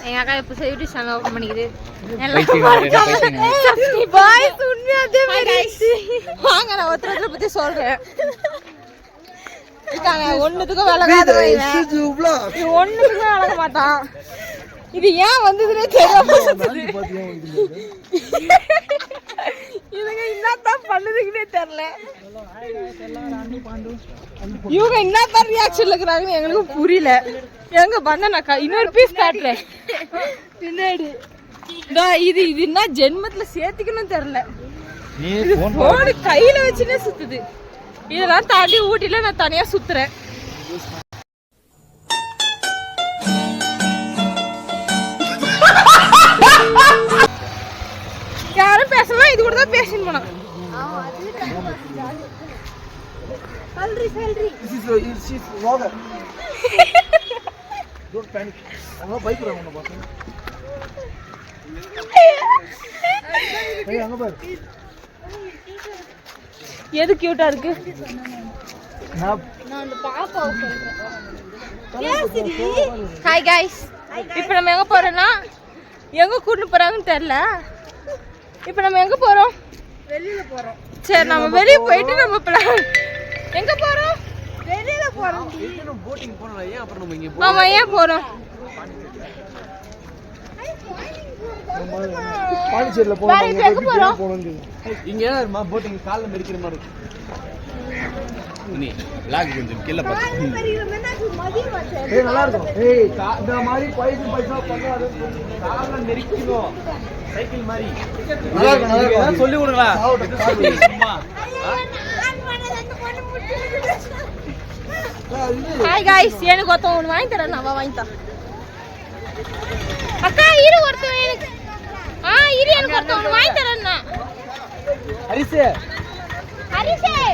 எங்க அக்கா இப்ப யூடியூப் சேனல் ஓபன் பண்ணிக்குது. வாங்க நான் ஒருத்தர பத்தி சொல்றேன். ஒண்ணுத்துக்கும் விளங்காத ஒண்ணுத்துக்கும் விளங்க மாட்டான். இது ஏன் வந்ததுன்னே தெரியாம இதுங்க என்னத்தான் பண்ணுதுக்குன்னே தெரியல. இவங்க என்னத்தான் ரியாக்ஷன்ல இருக்கிறாங்கன்னு எங்களுக்கும் புரியல. எங்க பண்ணனாக்கா இன்னொரு பீஸ் காட்டுறேன் பின்னாடி. இது இது என்ன ஜென்மத்துல சேர்த்துக்கணும் தெரியல. போனு கையில வச்சுன்னே சுத்துது. இதெல்லாம் தாண்டி ஊட்டில நான் தனியா சுத்துறேன். யாரும் பேசலாம், இது கூட தான் பேசின்னு போனோம். எது கியூட்டா இருக்கு? ஹாய் கைஸ், இப்போ நம்ம எங்க போறோம்னா எங்க கூட்டு போறாங்கன்னு தெரியல. இப்போ நம்ம எங்க போறோம்? வெளியில போறோம். சரி, நம்ம வெளிய போயிட்டு நம்ம எங்க போறோம்? வெளியில போறோம். போட்டிங் போறோம். ஏன் அப்புறம் நம்ம இங்க போறோம்? ஆமா, ஏன் போறோம்? பாண்டிச்சேரியில போறோம். இங்க ஏன்னா போட்டிங் கால்ல மெரிக்கிற மாதிரி இருக்கு. நீ லாக் கொஞ்சம் கீழ பாத்து. ஏய் நல்லா இருக்கும். ஏய் இந்த மாதிரி பைசா பண்ணாத கால்ல மெரிக்கணும். சைக்கிள் மாதிரி நல்லா இருக்கு. நல்லா இருக்கு. சொல்லி கொடுங்களா? சும்மா. ஹாய் गाइस, எனக்கு ஒருத்தன் வாங்கி தரேன். நான் வாங்கி தரேன். அக்கா இரு ஒருத்தன் எனக்கு. இரு எனக்கு ஒருத்தன் வாங்கி தரேன்னா. ஹரிஸ்